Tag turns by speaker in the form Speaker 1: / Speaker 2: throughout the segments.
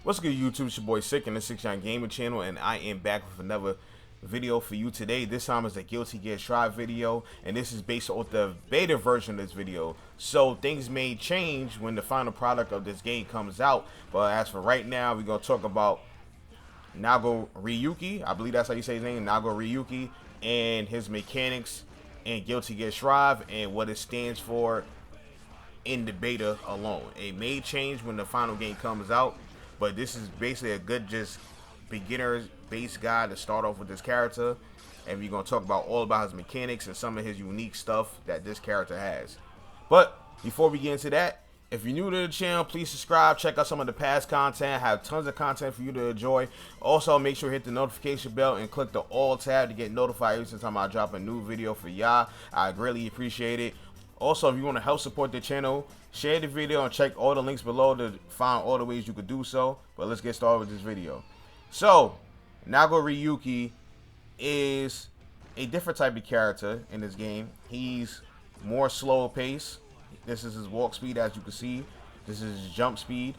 Speaker 1: What's good, YouTube? It's your boy Sick and the 69 Gamer channel, and I am back with another video for you today. This time is a Guilty Gear Strive video, and this is based on the beta version of this video. So things may change when the final product of this game comes out, but as for right now, we're gonna talk about Nagoriyuki. I believe that's how you say his name, Nagoriyuki, and his mechanics in Guilty Gear Strive and what it stands for in the beta alone. It may change when the final game comes out, but this is basically a good just beginner base guide to start off with this character, and we're going to talk about all about his mechanics and some of his unique stuff that this character has. But before we get into that, if you're new to the channel, please subscribe, check out some of the past content. I have tons of content for you to enjoy. Also, make sure to hit the notification bell and click the all tab to get notified every time I drop a new video for y'all. I greatly appreciate it. Also, if you want to help support the channel, share the video and check all the links below to find all the ways you could do so. But let's get started with this video. So, Nagoriyuki is a different type of character in this game. He's more slow pace. This is his walk speed, as you can see. This is his jump speed.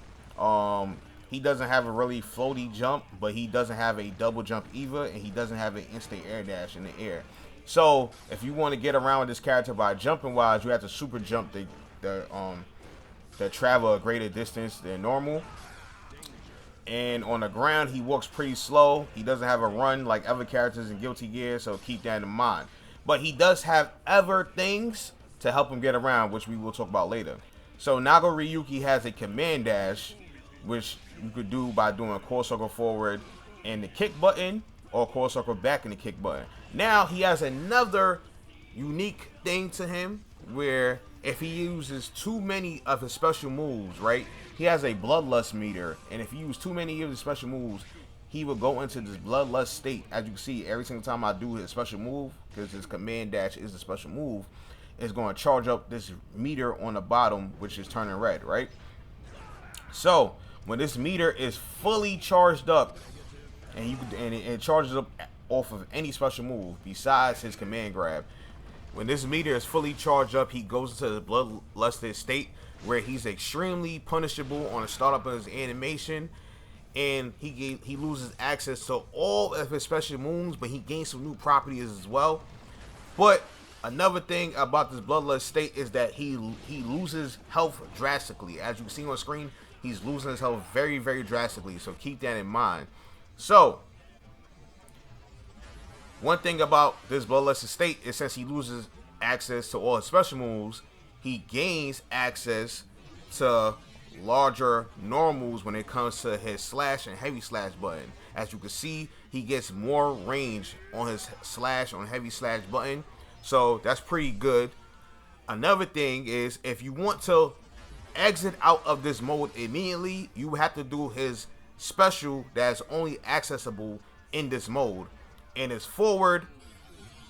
Speaker 1: He doesn't have a really floaty jump, but he doesn't have a double jump either, and he doesn't have an instant air dash in the air. So if you want to get around with this character by jumping wise, you have to super jump the travel a greater distance than normal. And on the ground, he walks pretty slow. He doesn't have a run like other characters in Guilty Gear, so keep that in mind. But he does have other things to help him get around, which we will talk about later. So Nagoriyuki has a command dash, which you could do by doing core circle forward and the kick button, or core circle back and the kick button. Now he has another unique thing to him, where if he uses too many of his special moves, right, he has a bloodlust meter, and if he uses too many of his special moves, he will go into this bloodlust state. As you can see, every single time I do his special move, because his command dash is a special move, it's going to charge up this meter on the bottom, which is turning red, right? So when this meter is fully charged up, and it charges up off of any special move besides his command grab, when this meter is fully charged up, he goes into the bloodlusted state where he's extremely punishable on the startup of his animation, and he loses access to all of his special moves, but he gains some new properties as well. But another thing about this bloodlust state is that he loses health drastically. As you can see on screen, he's losing his health very, very drastically, so keep that in mind. So one thing about this bloodlust state is, since he loses access to all his special moves, he gains access to larger normals when it comes to his slash and heavy slash button. As you can see, he gets more range on his slash on heavy slash button, so that's pretty good. Another thing is, if you want to exit out of this mode immediately, you have to do his special that's only accessible in this mode, and it's forward,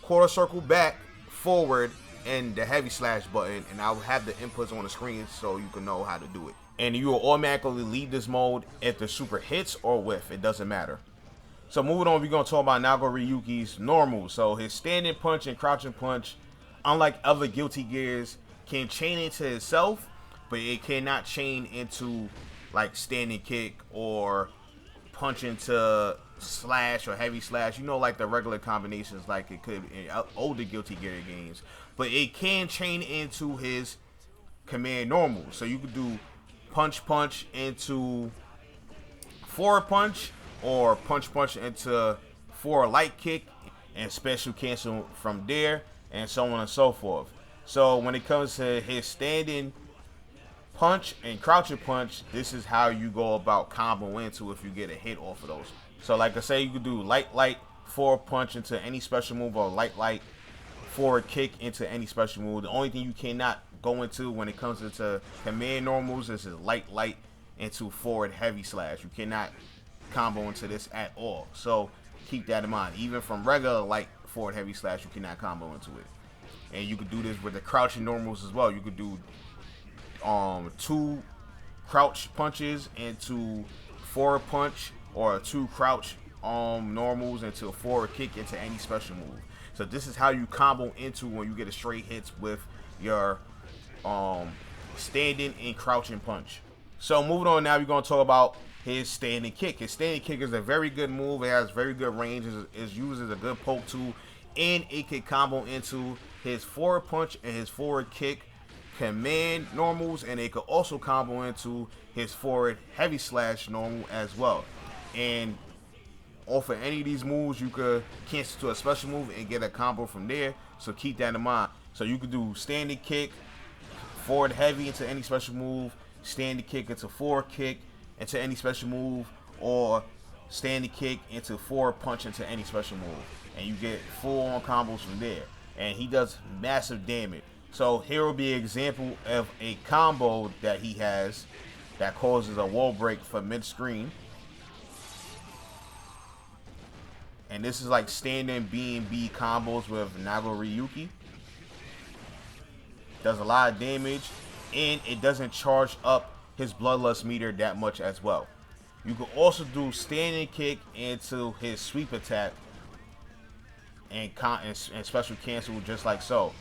Speaker 1: quarter circle back, forward, and the heavy slash button, and I'll have the inputs on the screen so you can know how to do it. And you will automatically leave this mode if the super hits or whiff, it doesn't matter. So moving on, we're going to talk about Nagoriyuki's normal. So his standing punch and crouching punch, unlike other Guilty Gears, can chain into itself, but it cannot chain into like standing kick or punch into slash or heavy slash, you know, like the regular combinations like it could in older Guilty Gear games. But it can chain into his command normal. So you could do punch into forward punch, or punch into forward light kick and special cancel from there, and so on and so forth. So when it comes to his standing punch and crouching punch, this is how you go about combo into if you get a hit off of those. So like I say, you could do light forward punch into any special move, or light forward kick into any special move. The only thing you cannot go into when it comes into command normals is light into forward heavy slash. You cannot combo into this at all, so keep that in mind. Even from regular light forward heavy slash, you cannot combo into it. And you could do this with the crouching normals as well. You could do 2 crouch punches into forward punch, or 2 crouch normals into a forward kick into any special move. So this is how you combo into when you get a straight hits with your standing and crouching punch. So moving on, now we're going to talk about his standing kick. His standing kick is a very good move. It has very good range. It's used as a good poke tool, and it can combo into his forward punch and his forward kick command normals, and it could also combo into his forward heavy slash normal as well. And off of any of these moves, you could cancel to a special move and get a combo from there. So keep that in mind. So you could do standing kick, forward heavy into any special move, standing kick into forward kick into any special move, or standing kick into forward punch into any special move. And you get full on combos from there. And he does massive damage. So here will be an example of a combo that he has that causes a wall break for mid-screen. And this is like standing B&B combos with Nagoriyuki. Does a lot of damage, and it doesn't charge up his bloodlust meter that much as well. You can also do standing kick into his sweep attack and special cancel just like so.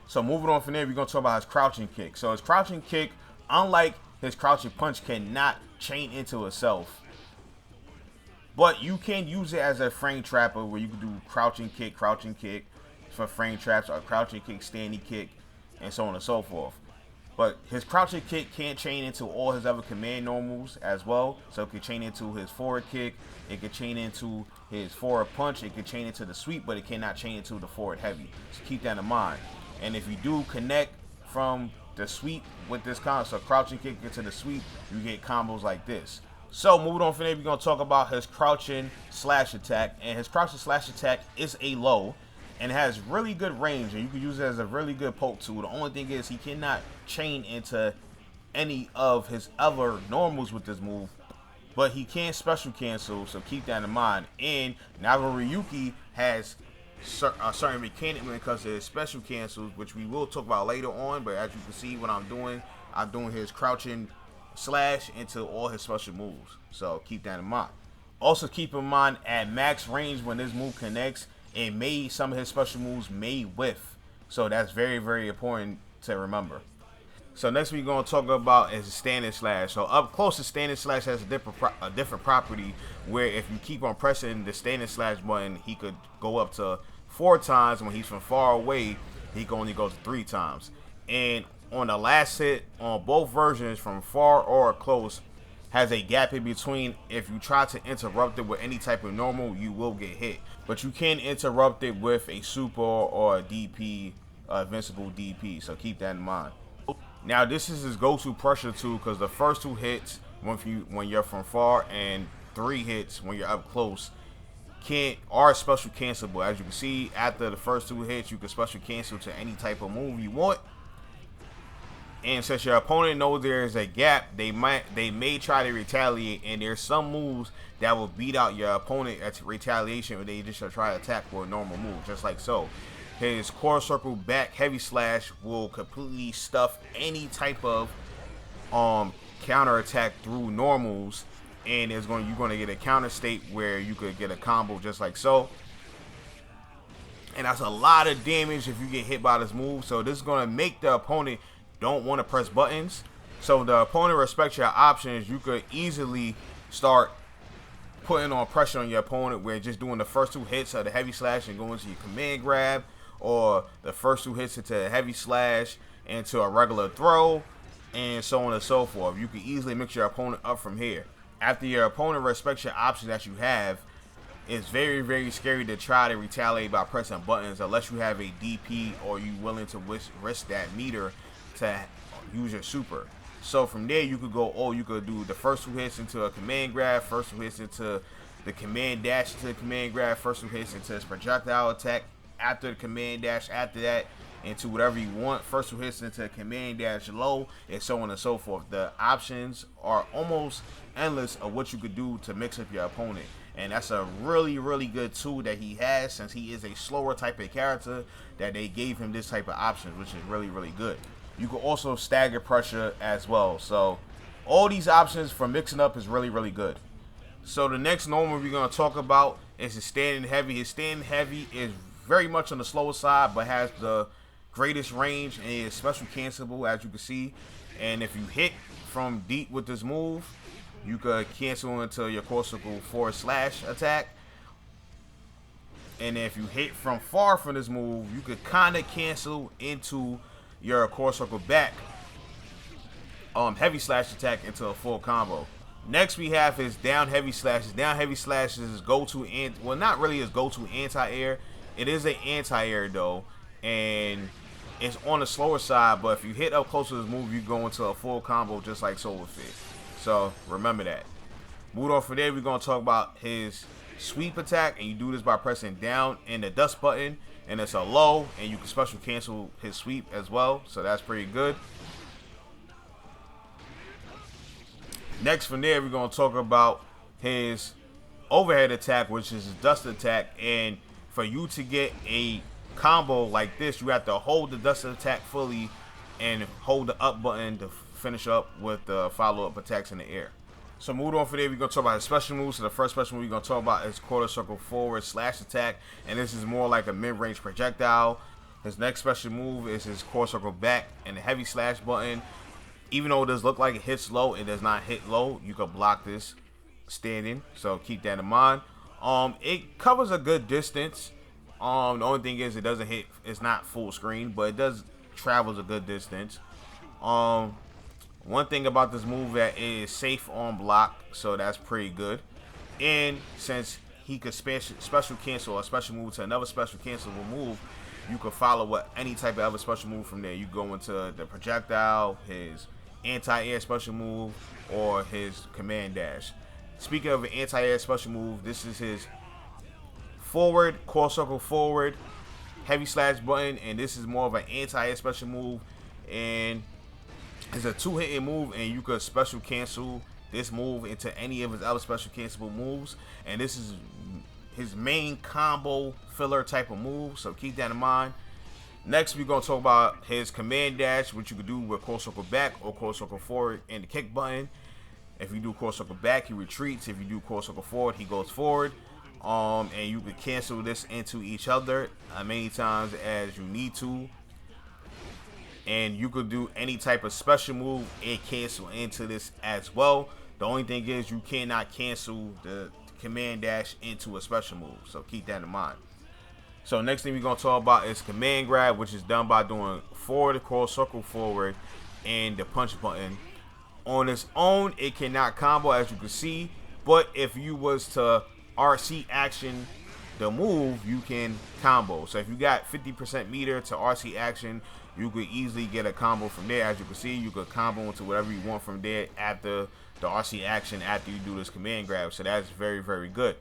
Speaker 1: So moving on from there, we're going to talk about his crouching kick. So his crouching kick, unlike his crouching punch, cannot chain into itself. But you can use it as a frame trapper where you can do crouching kick for frame traps, or crouching kick, standing kick, and so on and so forth. But his crouching kick can't chain into all his other command normals as well. So it can chain into his forward kick, it can chain into his forward punch, it can chain into the sweep, but it cannot chain into the forward heavy. So keep that in mind. And if you do connect from the sweep with this combo, so crouching kick into the sweep, you get combos like this. So moving on from there, we're going to talk about his crouching slash attack. And his crouching slash attack is a low and has really good range, and you can use it as a really good poke tool. The only thing is he cannot chain into any of his other normals with this move, but he can special cancel, so keep that in mind. And Nagoriyuki has a certain mechanic when it comes to his special cancels, which we will talk about later on. But as you can see, what I'm doing his crouching slash into all his special moves, so keep that in mind. Also keep in mind, at max range when this move connects, some of his special moves may whiff, so that's very, very important to remember. So next we're going to talk about is standing slash. So up close, the standing slash has a different property where if you keep on pressing the standing slash button, he could go up to 4 times. When he's from far away, he can only go to 3 times. And on the last hit, on both versions, from far or close, has a gap in between. If you try to interrupt it with any type of normal, you will get hit. But you can interrupt it with a super or a DP, invincible DP, so keep that in mind. Now this is his go-to pressure tool, because the first 2 hits when you're from far, and 3 hits when you're up close are special cancelable. As you can see, after the first 2 hits, you can special cancel to any type of move you want. And since your opponent knows there is a gap, they may try to retaliate, and there's some moves that will beat out your opponent at retaliation, or they just try to attack for a normal move, just like so. His core circle back heavy slash will completely stuff any type of counter attack through normals, and you're going to get a counter state where you could get a combo just like so. And that's a lot of damage if you get hit by this move. So this is going to make the opponent don't want to press buttons. So the opponent respects your options. You could easily start putting on pressure on your opponent where just doing the first 2 hits of the heavy slash and going to your command grab, or the first 2 hits into a heavy slash into a regular throw, and so on and so forth. You can easily mix your opponent up from here. After your opponent respects your options that you have, it's very, very scary to try to retaliate by pressing buttons unless you have a DP or you willing to risk that meter to use your super. So from there you could go, you could do the first 2 hits into a command grab, first 2 hits into the command dash into the command grab, first 2 hits into his projectile attack, after the command dash, after that into whatever you want, first 2 hits into command dash low, and so on and so forth. The options are almost endless of what you could do to mix up your opponent, and that's a really, really good tool that he has, since he is a slower type of character, that they gave him this type of options, which is really, really good. You can also stagger pressure as well. So all these options for mixing up is really, really good. So the next normal we're going to talk about is his standing heavy. His standing heavy is very much on the slower side, but has the greatest range and is special cancelable, as you can see. And if you hit from deep with this move, you could cancel into your core circle forward slash attack. And if you hit from far from this move, you could kind of cancel into your core circle back heavy slash attack into a full combo. Next we have his down heavy slashes. Down heavy slashes is go-to, well, not really his go-to anti-air. It is an anti-air though, and it's on the slower side, but if you hit up close to this move, you go into a full combo just like Solar Fit. So remember that. Moving on from there, we're going to talk about his sweep attack, and you do this by pressing down and the dust button, and it's a low, and you can special cancel his sweep as well, so that's pretty good. Next from there, we're going to talk about his overhead attack, which is his dust attack. And for you to get a combo like this, you have to hold the dust attack fully and hold the up button to finish up with the follow-up attacks in the air. So moving on from there, we're going to talk about his special moves. So the first special move we're going to talk about is quarter circle forward slash attack. And this is more like a mid-range projectile. His next special move is his quarter circle back and the heavy slash button. Even though it does look like it hits low, it does not hit low. You can block this standing, so keep that in mind. It covers a good distance. The only thing is it doesn't hit, it's not full screen, but it does travels a good distance. One thing about this move that it is safe on block, so that's pretty good. And since he could special cancel a special move to another special cancelable move, you could follow with any type of other special move from there. You go into the projectile, his anti-air special move, or his command dash. Speaking of an anti-air special move, this is his forward, core circle forward, heavy slash button, and this is more of an anti-air special move, and it's a two-hitting move, and you could special cancel this move into any of his other special cancelable moves, and this is his main combo filler type of move, so keep that in mind. Next, we're going to talk about his command dash, which you can do with core circle back or core circle forward and the kick button. If you do core circle back, he retreats. If you do core circle forward, he goes forward. And you can cancel this into each other many times as you need to. And you could do any type of special move and cancel into this as well. The only thing is you cannot cancel the command dash into a special move, so keep that in mind. So next thing we're going to talk about is command grab, which is done by doing forward, core circle forward, and the punch button. On its own, it cannot combo, as you can see, but if you was to RC action the move, you can combo. So if you got 50% meter to RC action, you could easily get a combo from there. As you can see, you could combo into whatever you want from there after the RC action after you do this command grab. So that's very, very good.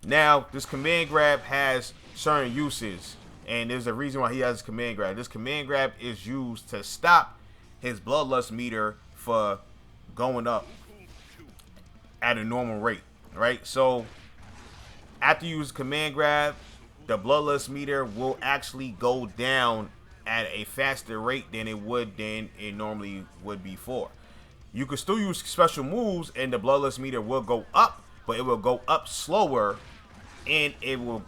Speaker 1: Now, this command grab has certain uses, and there's a reason why he has this command grab. This command grab is used to stop his bloodlust meter for going up at a normal rate, right? So after you use command grab, the bloodlust meter will actually go down at a faster rate than it normally would before. You can still use special moves and the bloodlust meter will go up, but it will go up slower and it will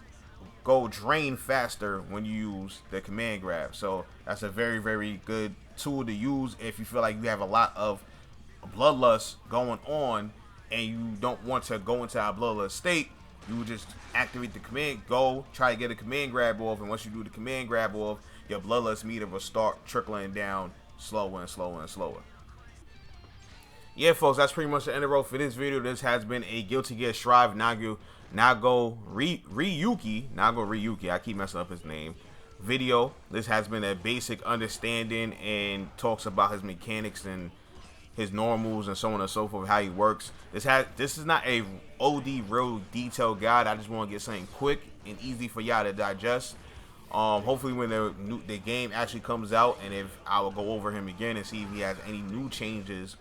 Speaker 1: go drain faster when you use the command grab. So that's a very, very good tool to use if you feel like you have a lot of bloodlust going on and you don't want to go into a bloodlust state. You would just activate the command, go try to get a command grab off, and once you do the command grab off, your bloodlust meter will start trickling down slower and slower and slower. Yeah, folks, that's pretty much the end of the road for this video. This has been a Guilty Gear Strive Nagoriyuki, I keep messing up his name, video. This has been a basic understanding and talks about his mechanics and his normals and so on and so forth, how he works. This is not a OD real detailed guide. I just want to get something quick and easy for y'all to digest. Hopefully when the game actually comes out, and if I will go over him again and see if he has any new changes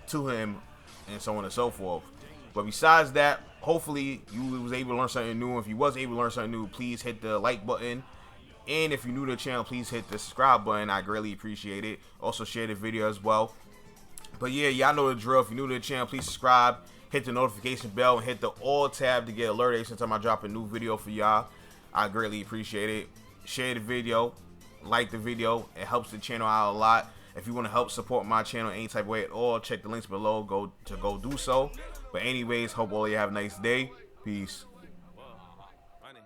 Speaker 1: to him and so on and so forth. But besides that, hopefully you was able to learn something new. If you was able to learn something new, please hit the like button. And if you're new to the channel, please hit the subscribe button. I greatly appreciate it. Also share the video as well. But yeah, y'all know the drill. If you're new to the channel, please subscribe, hit the notification bell, and hit the all tab to get alerted every time I drop a new video for y'all. I greatly appreciate it. Share the video, like the video. It helps the channel out a lot. If you want to help support my channel any type of way at all, check the links below. Go do so. But anyways, hope all of you have a nice day. Peace. Running,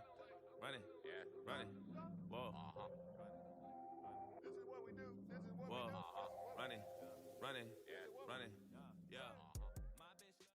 Speaker 1: running, running. Whoa. This is what we do. This is what we do. Running, running.